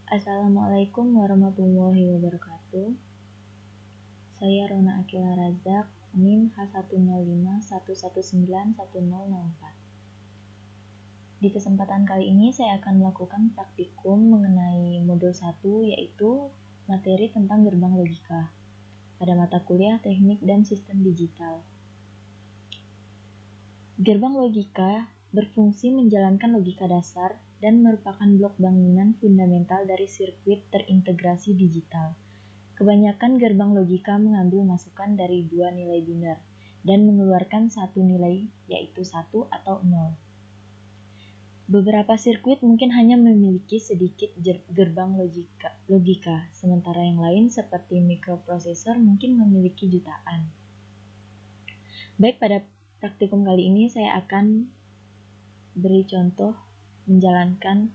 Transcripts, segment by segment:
Assalamualaikum warahmatullahi wabarakatuh. Saya Rona Akila Razak, NIM H105119104. Di kesempatan kali ini saya akan melakukan praktikum mengenai modul 1, yaitu materi tentang gerbang logika pada mata kuliah Teknik dan Sistem Digital. Gerbang logika berfungsi menjalankan logika dasar dan merupakan blok bangunan fundamental dari sirkuit terintegrasi digital. Kebanyakan gerbang logika mengambil masukan dari dua nilai biner dan mengeluarkan satu nilai, yaitu 1 atau 0. Beberapa sirkuit mungkin hanya memiliki sedikit gerbang logika, sementara yang lain seperti mikroprosesor mungkin memiliki jutaan. Baik, pada praktikum kali ini saya akan beri contoh menjalankan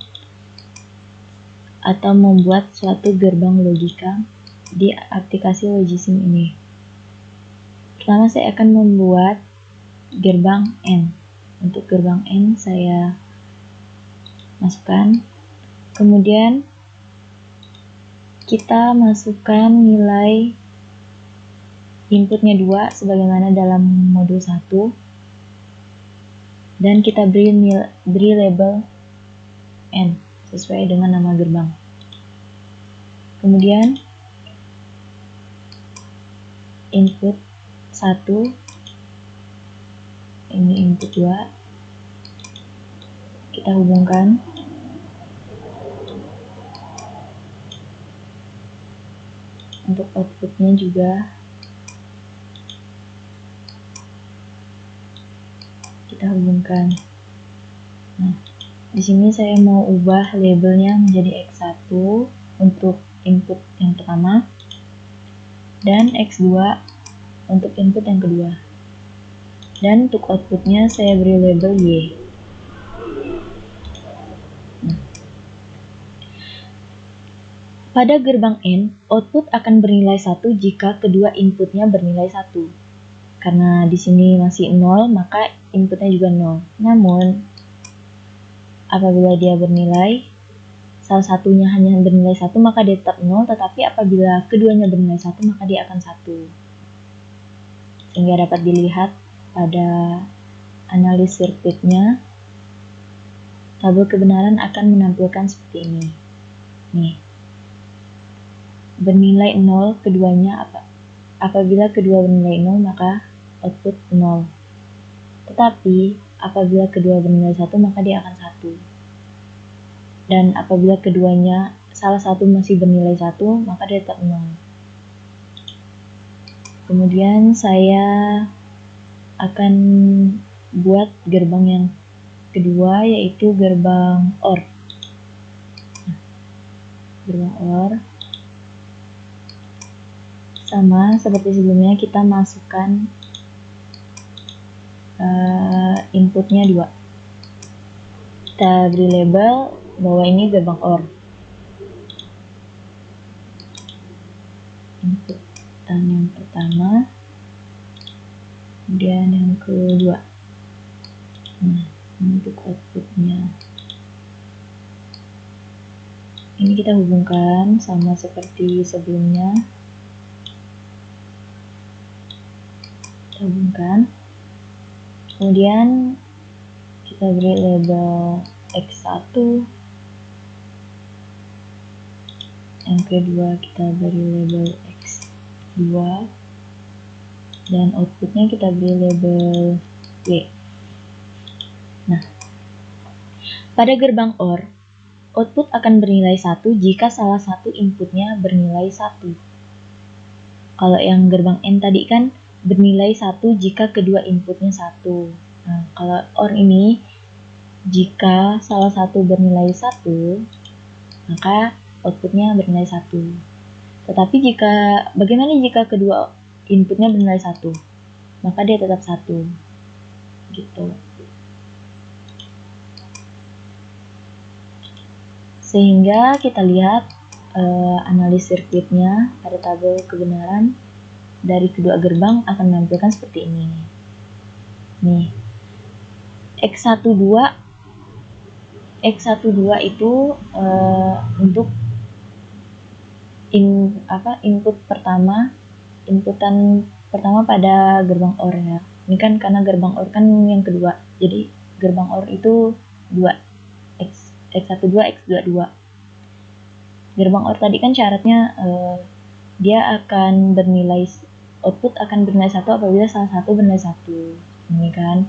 atau membuat suatu gerbang logika di aplikasi Logisim ini. Pertama saya akan membuat gerbang N. Untuk gerbang N saya masukkan, kemudian kita masukkan nilai inputnya 2 sebagaimana dalam modul 1, dan kita beri label N sesuai dengan nama gerbang. Kemudian input 1, ini input 2, kita hubungkan. Untuk outputnya juga kita hubungkan. Nah, di sini saya mau ubah labelnya menjadi X1 untuk input yang pertama dan X2 untuk input yang kedua. Dan untuk outputnya saya beri label Y. Pada gerbang N, output akan bernilai 1 jika kedua inputnya bernilai 1. Karena di sini masih 0, maka inputnya juga 0. Namun, apabila dia bernilai, salah satunya hanya bernilai 1, maka dia tetap 0, tetapi apabila keduanya bernilai 1, maka dia akan 1. Sehingga dapat dilihat pada analis sirkuitnya, tabel kebenaran akan menampilkan seperti ini. Nih. Bernilai 0 keduanya apabila kedua bernilai 0 maka output 0. Tetapi apabila kedua bernilai 1 maka dia akan 1. Dan apabila keduanya salah satu masih bernilai 1 maka dia tetap 0. Kemudian saya akan buat gerbang yang kedua, yaitu gerbang OR. Gerbang OR sama seperti sebelumnya, kita masukkan inputnya 2. Kita beri label bahwa ini gerbang OR. Inputan yang pertama, kemudian yang kedua. Nah, untuk outputnya ini kita hubungkan sama seperti sebelumnya. Hubungkan, kemudian kita beri label X1, yang kedua kita beri label X2, dan outputnya kita beri label Y. Nah, pada gerbang OR, output akan bernilai 1 jika salah satu inputnya bernilai 1. Kalau yang gerbang N tadi kan bernilai 1 jika kedua inputnya 1. Nah, kalau OR ini, jika salah satu bernilai 1, maka outputnya bernilai 1. Tetapi bagaimana jika kedua inputnya bernilai 1? Maka dia tetap 1. Gitu. Sehingga kita lihat analis sirkuitnya pada tabel kebenaran dari kedua gerbang akan menampilkan seperti ini. Nih, X12 itu untuk inputan pertama pada gerbang OR ya. Ini kan karena gerbang OR kan yang kedua, jadi gerbang OR itu 2, x1 2 x2 2. Gerbang OR tadi kan syaratnya dia akan bernilai output akan bernilai 1 apabila salah satu bernilai 1. Ini kan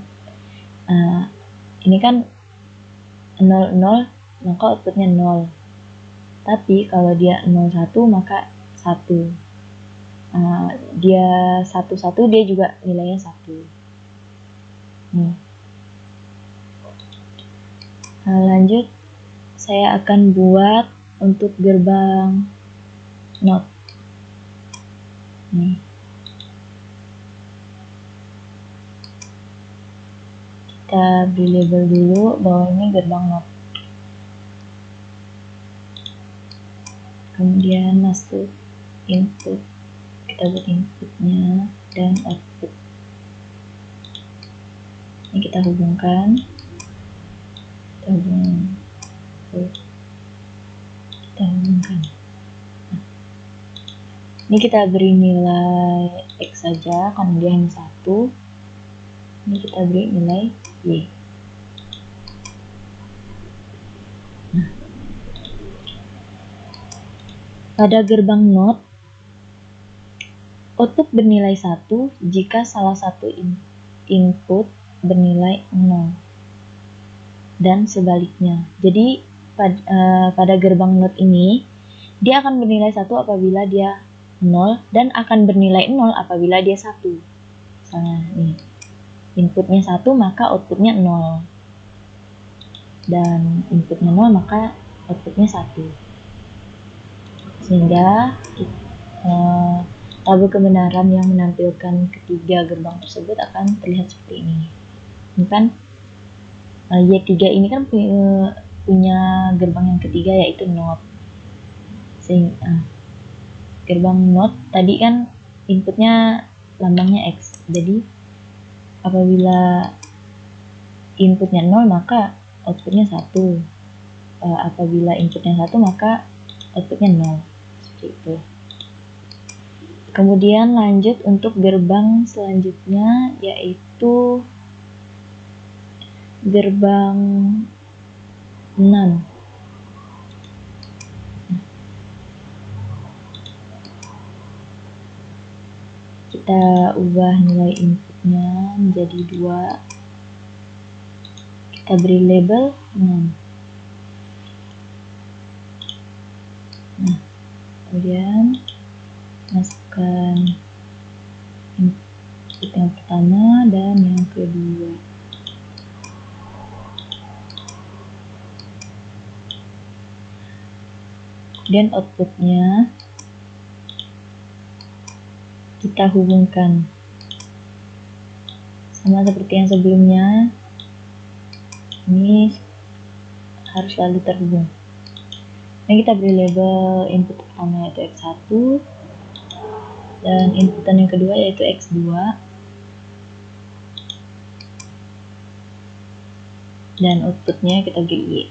ini kan 0 0 maka outputnya 0. Tapi kalau dia 0 1 maka 1. Dia 1 1 dia juga nilainya 1. Lanjut saya akan buat untuk gerbang NOT. Kita beri label dulu bahwa ini gerbang NOT. Kemudian masuk input, kita buat inputnya dan output. Ini kita hubungkan, ini kita beri nilai X saja karena dia hanya 1. Ini kita beri nilai Y. Pada gerbang NOT, output bernilai 1 jika salah satu input bernilai 0 dan sebaliknya. Jadi pada gerbang NOT ini dia akan bernilai 1 apabila dia 0 dan akan bernilai 0 apabila dia 1. Misalnya nih, inputnya 1 maka outputnya 0 dan inputnya 0 maka outputnya 1. Sehingga tabel kebenaran yang menampilkan ketiga gerbang tersebut akan terlihat seperti ini. Ini kan Y3 ini kan punya gerbang yang ketiga yaitu NOT. Sehingga gerbang NOT tadi kan inputnya lambangnya X. Jadi apabila inputnya 0 maka outputnya 1. Apabila inputnya 1 maka outputnya 0. Seperti itu. Kemudian lanjut untuk gerbang selanjutnya yaitu gerbang NAND. Kita ubah nilai inputnya menjadi 2. Kita beri label NAND. Kemudian masukkan input yang pertama dan yang kedua. Kemudian outputnya kita hubungkan sama seperti yang sebelumnya. Ini harus selalu terhubung. Nah, kita beri label input pertama yaitu X1 dan inputan yang kedua yaitu X2 dan outputnya kita beri Y.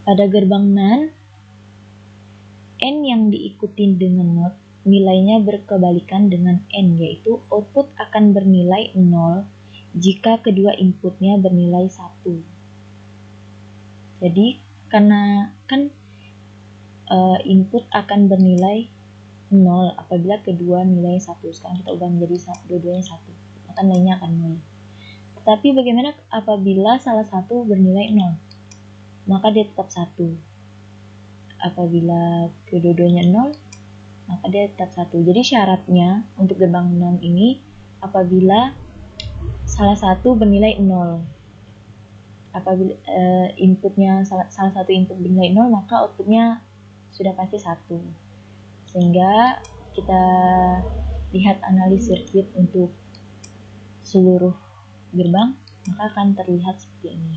Pada gerbang NAND, N yang diikuti dengan NOT nilainya berkebalikan dengan N, yaitu output akan bernilai 0 jika kedua inputnya bernilai 1. Jadi karena kan input akan bernilai 0 apabila kedua nilai 1. Sekarang kita ubah menjadi dua-duanya 1, maka nilainya akan 0. Tetapi bagaimana apabila salah satu bernilai 0? Maka dia tetap 1. Apabila kedua-duanya 0, maka dia tetap 1. Jadi syaratnya untuk gerbang NAND ini apabila salah satu bernilai 0. Apabila inputnya salah satu input bernilai 0, maka outputnya sudah pasti 1. Sehingga kita lihat analis sirkuit untuk seluruh gerbang, maka akan terlihat seperti ini.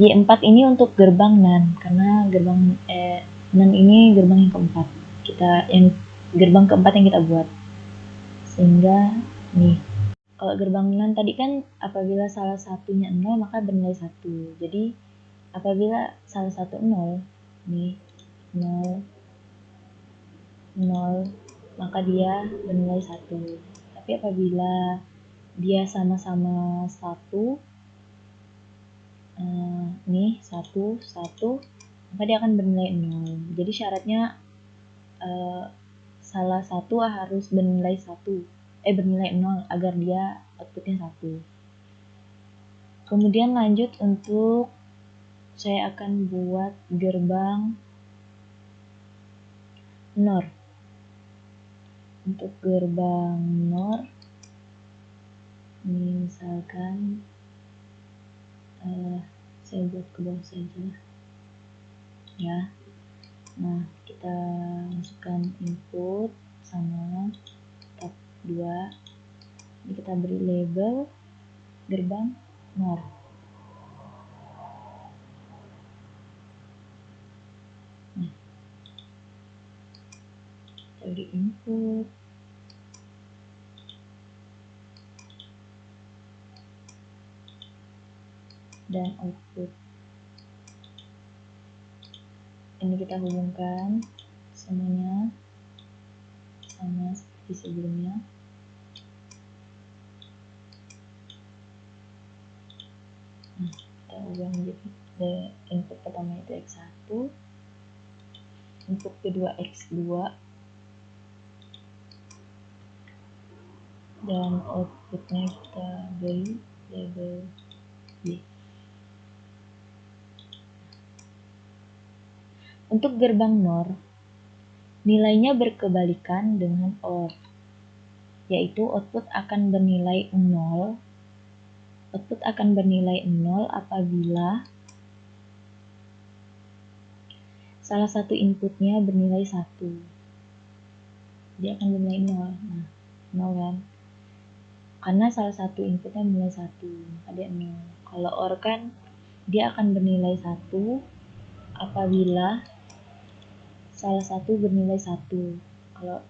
Y4 ini untuk gerbang NAND, karena gerbang NAND ini gerbang yang keempat. Gerbang keempat yang kita buat. Sehingga nih, kalau gerbang NAND tadi kan apabila salah satunya 0 maka bernilai 1. Jadi Apabila salah satu 0, nih 0, 0, maka dia bernilai 1. Tapi apabila dia sama-sama 1, nih 1, 1, maka dia akan bernilai 0. Jadi syaratnya salah satu harus bernilai 1, bernilai 0 agar dia outputnya 1. Kemudian lanjut untuk saya akan buat gerbang NOR. Untuk gerbang NOR, misalkan saya buat ke bawah saja ya. Nah, kita masukkan input sama tab 2. Ini kita beri label gerbang NOR. Nah, kita beri input dan output. Ini kita hubungkan semuanya sama seperti sebelumnya. Nah, kita ubah menjadi input pertama itu X1, input kedua X2, dan outputnya kita beri label Y. Untuk gerbang NOR, nilainya berkebalikan dengan OR, yaitu output akan bernilai 0. Output akan bernilai 0 apabila salah satu inputnya bernilai 1. Dia akan bernilai 0. Nah, 0 kan? Karena salah satu inputnya bernilai 1, maka dia 0. Kalau OR kan dia akan bernilai 1 apabila salah satu bernilai 1. Kalau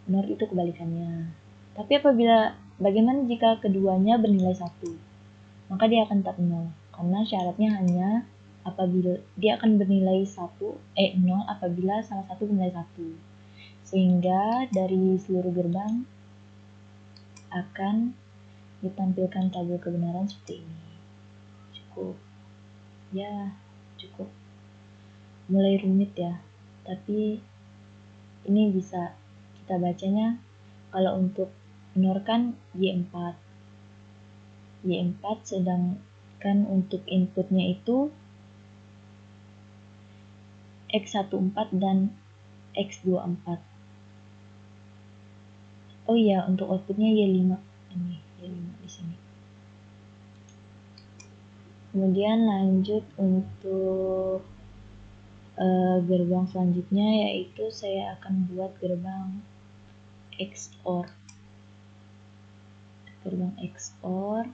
NOR itu kebalikannya. Tapi apabila bagaimana jika keduanya bernilai 1? Maka dia akan tetap 0. Karena syaratnya hanya apabila dia akan bernilai 0 apabila salah satu bernilai 1. Sehingga dari seluruh gerbang akan ditampilkan tabel kebenaran seperti ini. Cukup. Ya, cukup. Mulai rumit ya. Tapi ini bisa kita bacanya, kalau untuk NOR kan Y4, sedangkan untuk inputnya itu X14 dan X24. Oh iya, untuk outputnya Y5. Ini Y5 di sini. Kemudian lanjut untuk gerbang selanjutnya, yaitu saya akan buat gerbang XOR. Gerbang XOR.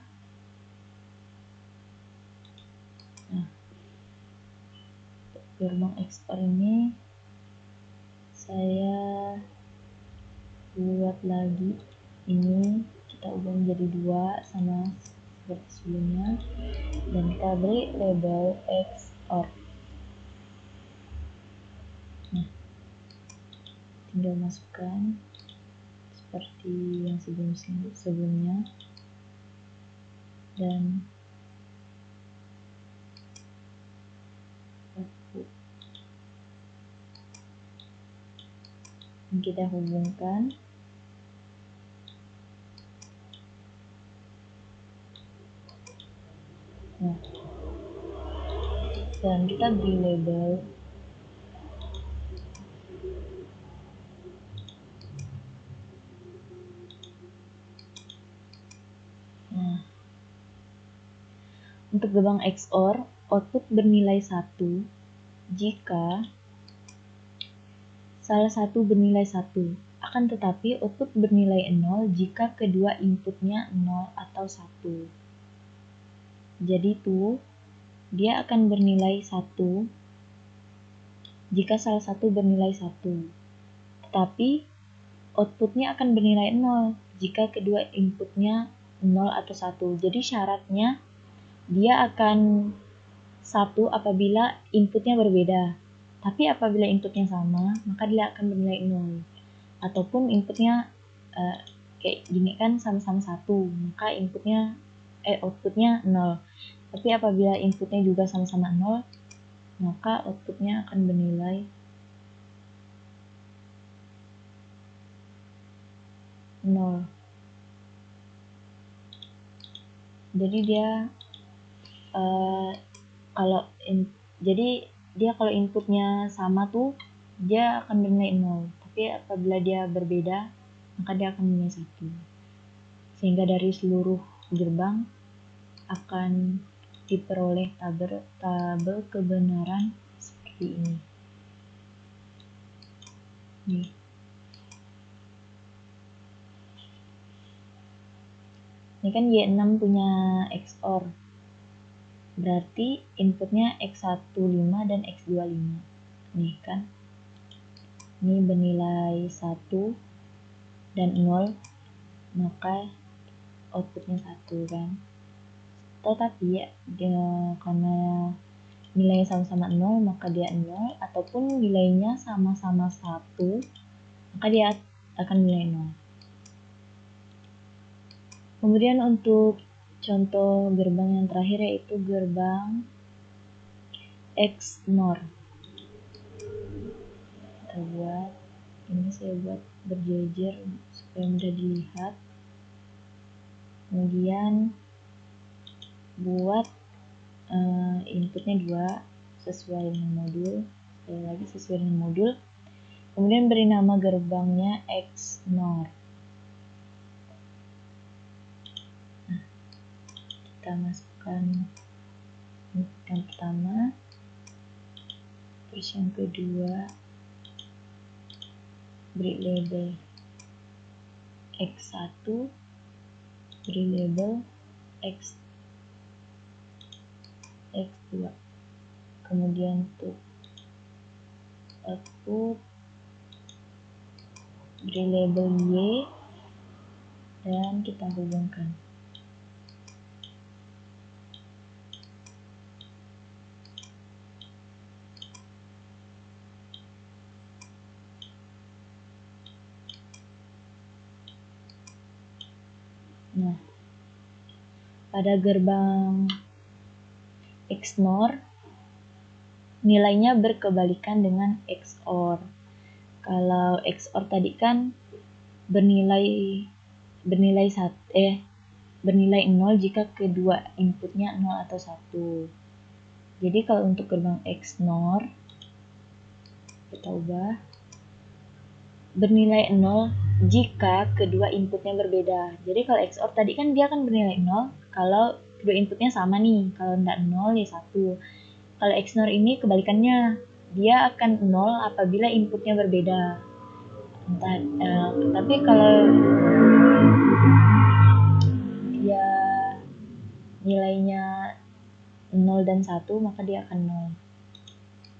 Nah, gerbang XOR ini saya buat lagi. Ini kita ubah menjadi 2 sama seperti sebelumnya, dan kita beri label XOR. Nah, tinggal masukkan seperti yang sebelumnya, dan output yang kita hubungkan. Nah, dan kita beri label untuk gerbang XOR, output bernilai 1 jika salah satu bernilai 1, akan tetapi output bernilai 0 jika kedua inputnya 0 atau 1. Jadi tuh, dia akan bernilai 1 jika salah satu bernilai 1. Tetapi outputnya akan bernilai 0 jika kedua inputnya 0 atau 1. Jadi syaratnya dia akan 1 apabila inputnya berbeda. Tapi apabila inputnya sama, maka dia akan bernilai 0. Ataupun inputnya kayak gini kan sama-sama 1, maka outputnya 0. Tapi apabila inputnya juga sama-sama 0, maka outputnya akan bernilai 0. Jadi dia kalau inputnya sama tuh dia akan bernilai 0. Tapi apabila dia berbeda, maka dia akan bernilai 1. Sehingga dari seluruh gerbang akan diperoleh tabel kebenaran seperti ini. Nih. Ini kan Y6 punya XOR. Berarti inputnya X15 dan X25. Nih kan. Ini bernilai 1 dan 0, maka outputnya 1 kan. Tetapi ya, karena nilainya sama-sama 0, maka dia 0. Ataupun nilainya sama-sama 1, maka dia akan nilai 0. Kemudian untuk contoh gerbang yang terakhir yaitu gerbang XNOR. Saya buat berjejer supaya mudah dilihat. Kemudian buat inputnya 2 sesuai dengan modul. Sekali lagi sesuai dengan modul. Kemudian beri nama gerbangnya XNOR. Nah, kita masukkan input yang pertama, terus yang kedua beri label X1, beri label X2. Kemudian untuk output beri label Y dan kita hubungkan. Nah, pada gerbang XNOR nilainya berkebalikan dengan XOR. Kalau XOR tadi kan bernilai 0 jika kedua inputnya 0 atau 1. Jadi kalau untuk gerbang XNOR kita ubah bernilai 0 jika kedua inputnya berbeda. Jadi kalau XOR tadi kan dia akan bernilai 0 kalau kedua inputnya sama nih. Kalau tidak 0 ya 1. Kalau XNOR ini kebalikannya, dia akan 0 apabila inputnya berbeda. Tapi kalau dia nilainya 0 dan 1, maka dia akan 0.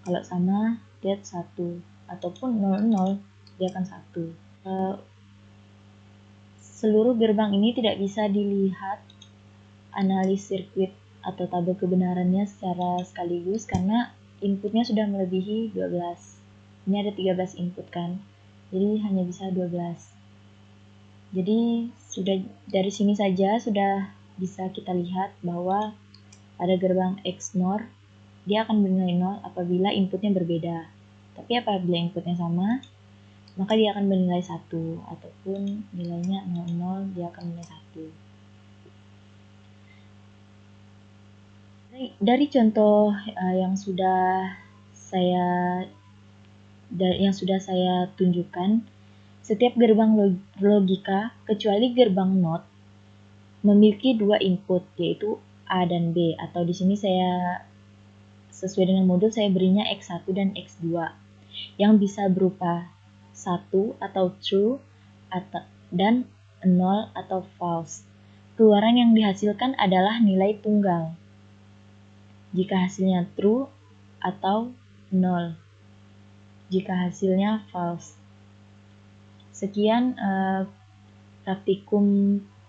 Kalau sama, dia 1. Ataupun 0, 0, dia akan 1. Seluruh gerbang ini tidak bisa dilihat analis sirkuit atau tabel kebenarannya secara sekaligus karena inputnya sudah melebihi 12. Ini ada 13 input kan, jadi hanya bisa 12. Jadi dari sini saja sudah bisa kita lihat bahwa pada gerbang XNOR dia akan bernilai 0 apabila inputnya berbeda. Tapi apabila inputnya sama, maka dia akan bernilai 1, ataupun nilainya 00, dia akan bernilai 1. Dari contoh yang sudah saya tunjukkan, setiap gerbang logika kecuali gerbang NOT memiliki 2 input, yaitu A dan B, atau di sini saya sesuai dengan modul saya berinya X1 dan X2 yang bisa berupa 1 atau true dan 0 atau false. Keluaran yang dihasilkan adalah nilai tunggal jika hasilnya true atau 0 jika hasilnya false. Sekian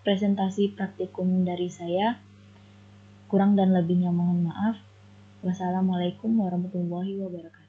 presentasi praktikum dari saya. Kurang dan lebihnya mohon maaf. Wassalamualaikum warahmatullahi wabarakatuh.